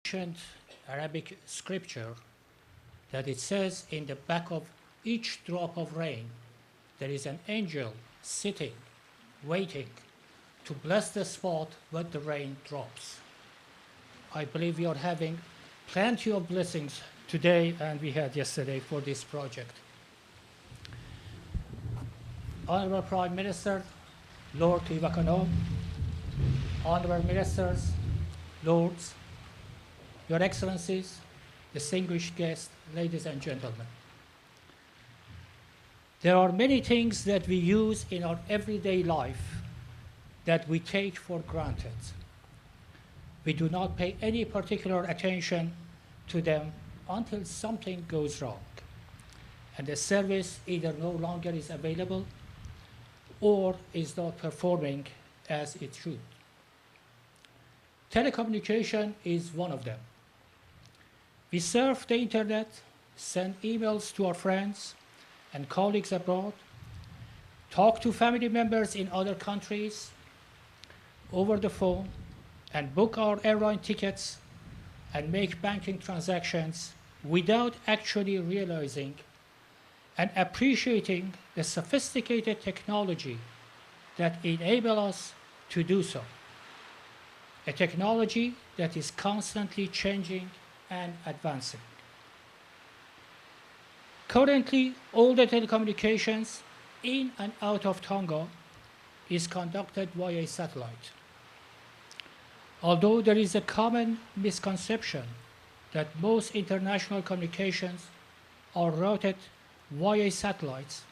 ancient Arabic scripture that it says in the back of each drop of rain, there is an angel sitting, waiting to bless the spot where the rain drops. I believe we are having plenty of blessings today and we had yesterday for this project. Honorable Prime Minister, Lord Ivakano, Honorable Ministers, Lords, Your Excellencies, distinguished guests, ladies and gentlemen. There are many things that we use in our everyday life that we take for granted. We do not pay any particular attention to them until something goes wrong, and the service either no longer is available or is not performing as it should. Telecommunication is one of them. We surf the internet, send emails to our friends and colleagues abroad, talk to family members in other countries over the phone, and book our airline tickets and make banking transactions without actually realizing and appreciating the sophisticated technology that enable us to do so. A technology that is constantly changing and advancing. Currently, all the telecommunications in and out of Tonga is conducted via satellite. Although there is a common misconception that most international communications are routed via satellites,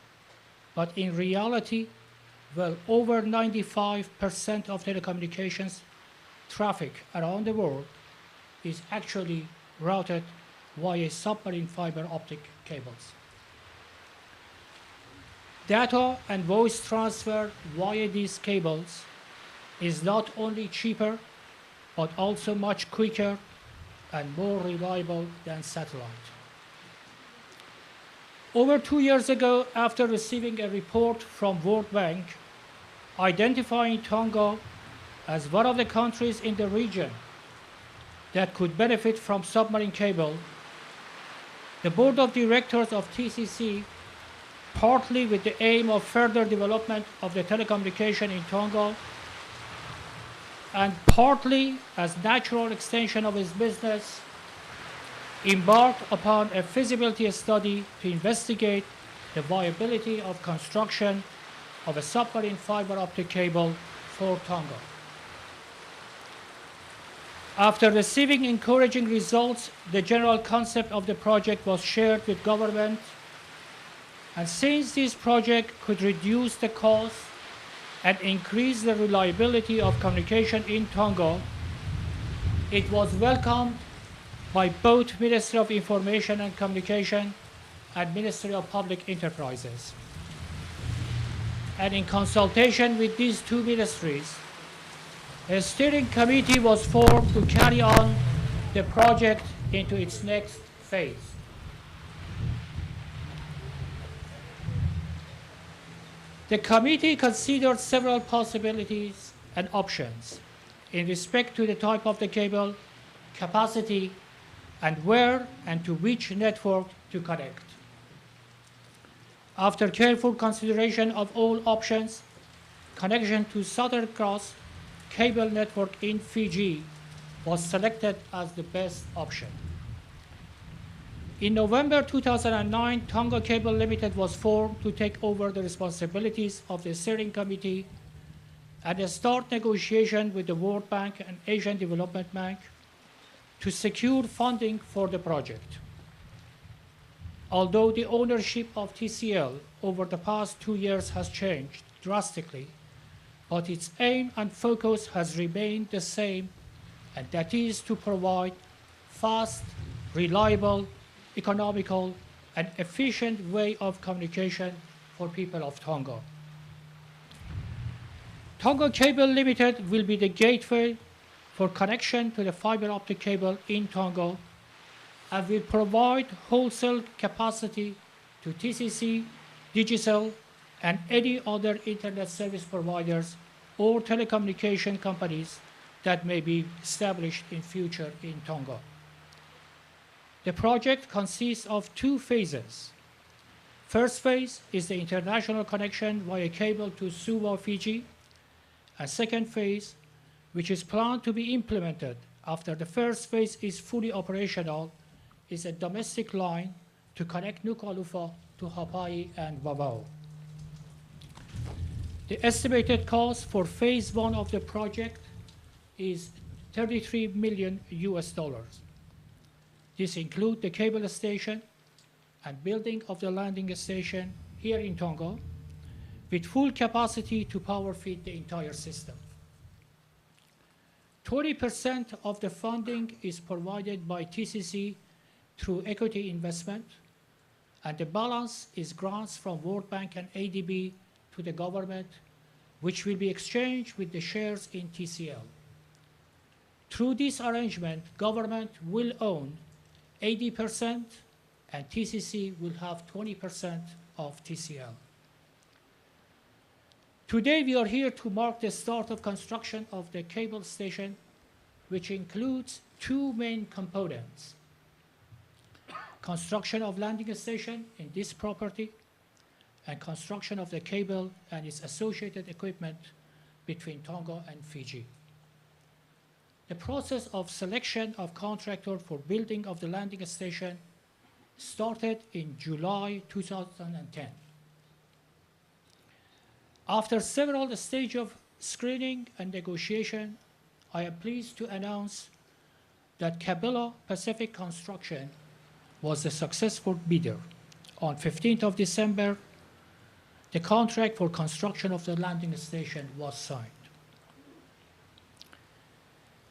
but in reality, well over 95% of telecommunications traffic around the world is actually routed via submarine fiber optic cables. Data and voice transfer via these cables is not only cheaper, but also much quicker and more reliable than satellite. Over 2 years ago, after receiving a report from World Bank identifying Tonga as one of the countries in the region that could benefit from submarine cable, the board of directors of TCC, partly with the aim of further development of the telecommunication in Tonga, and partly as natural extension of its business, embarked upon a feasibility study to investigate the viability of construction of a submarine fiber optic cable for Tonga. After receiving encouraging results, the general concept of the project was shared with government, and since this project could reduce the cost and increase the reliability of communication in Tonga, it was welcomed by both Ministry of Information and Communication and Ministry of Public Enterprises. And in consultation with these two ministries, a steering committee was formed to carry on the project into its next phase. The committee considered several possibilities and options in respect to the type of the cable, capacity, and where and to which network to connect. After careful consideration of all options, connection to Southern Cross cable network in Fiji was selected as the best option. In November 2009, Tonga Cable Limited was formed to take over the responsibilities of the steering committee and start negotiation with the World Bank and Asian Development Bank to secure funding for the project. Although the ownership of TCL over the past 2 years has changed drastically, but its aim and focus has remained the same, and that is to provide fast, reliable, economical, and efficient way of communication for people of Tonga. Tonga Cable Limited will be the gateway for connection to the fiber optic cable in Tonga and will provide wholesale capacity to TCC, Digicel, and any other internet service providers or telecommunication companies that may be established in future in Tonga. The project consists of two phases. First phase is the international connection via cable to Suva, Fiji. A second phase, which is planned to be implemented after the first phase is fully operational, is a domestic line to connect Nuku'alofa to Hawaii and Vava'o. The estimated cost for phase one of the project is $33 million US. This includes the cable station and building of the landing station here in Tonga, with full capacity to power feed the entire system. 20% of the funding is provided by TCC through equity investment, and the balance is grants from World Bank and ADB to the government, which will be exchanged with the shares in TCL. Through this arrangement, government will own 80% and TCC will have 20% of TCL. Today we are here to mark the start of construction of the cable station, which includes two main components: construction of landing station in this property and construction of the cable and its associated equipment between Tonga and Fiji. The process of selection of contractor for building of the landing station started in July 2010. After several stages of screening and negotiation, I am pleased to announce that Cabela Pacific Construction was the successful bidder. On 15th of December, the contract for construction of the landing station was signed.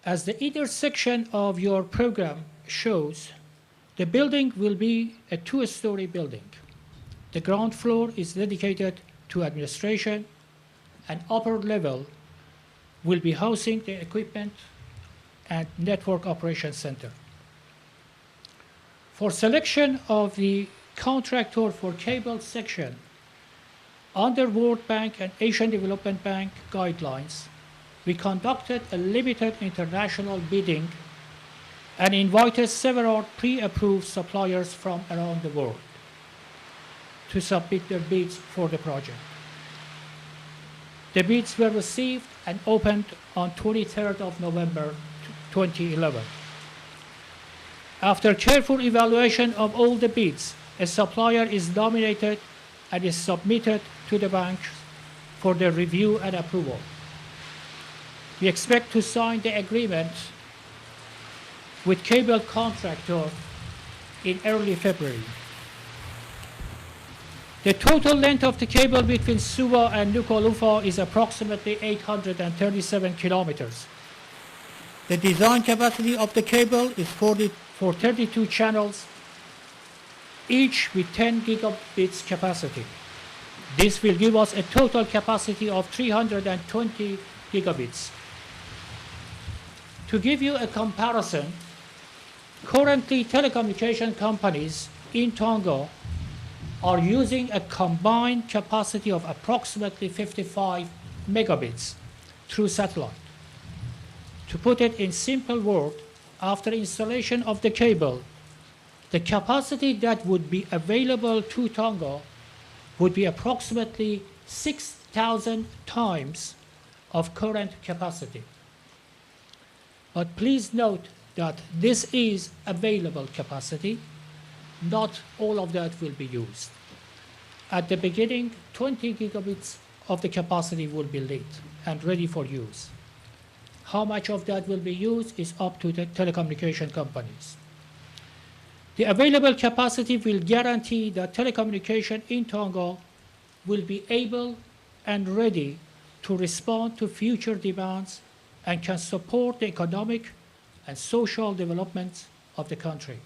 As the intersection of your program shows, the building will be a two-story building. The ground floor is dedicated to administration, and upper level will be housing the equipment and network operations center. For selection of the contractor for cable section, under World Bank and Asian Development Bank guidelines, we conducted a limited international bidding and invited several pre-approved suppliers from around the world to submit their bids for the project. The bids were received and opened on 23rd of November 2011. After careful evaluation of all the bids, a supplier is nominated and is submitted to the bank for their review and approval. We expect to sign the agreement with cable contractor in early February. The total length of the cable between Suva and Nuku'alofa is approximately 837 kilometers. The design capacity of the cable is for 32 channels, each with 10 gigabits capacity. This will give us a total capacity of 320 gigabits. To give you a comparison, currently telecommunication companies in Tonga are using a combined capacity of approximately 55 megabits through satellite. To put it in simple words, after installation of the cable, the capacity that would be available to Tonga would be approximately 6,000 times of current capacity. But please note that this is available capacity. Not all of that will be used. At the beginning, 20 gigabits of the capacity will be lit and ready for use. How much of that will be used is up to the telecommunication companies. The available capacity will guarantee that telecommunication in Tonga will be able and ready to respond to future demands and can support the economic and social development of the country.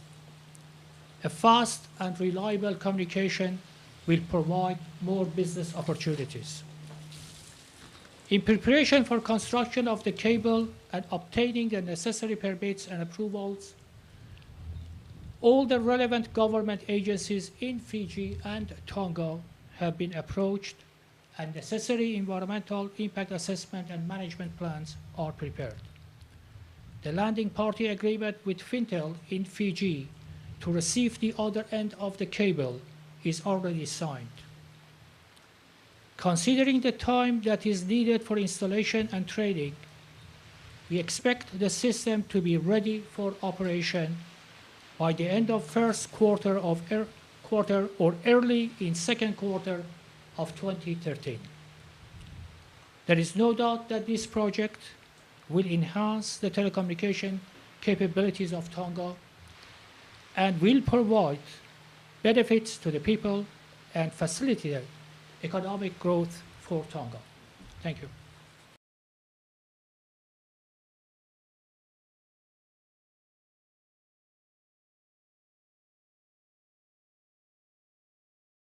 A fast and reliable communication will provide more business opportunities. In preparation for construction of the cable and obtaining the necessary permits and approvals, all the relevant government agencies in Fiji and Tonga have been approached, and necessary environmental impact assessment and management plans are prepared. The landing party agreement with Fintel in Fiji to receive the other end of the cable is already signed. Considering the time that is needed for installation and trading, we expect the system to be ready for operation by the end of first quarter or early in second quarter of 2013. There is no doubt that this project will enhance the telecommunication capabilities of Tonga and will provide benefits to the people and facilitate economic growth for Tonga. Thank you.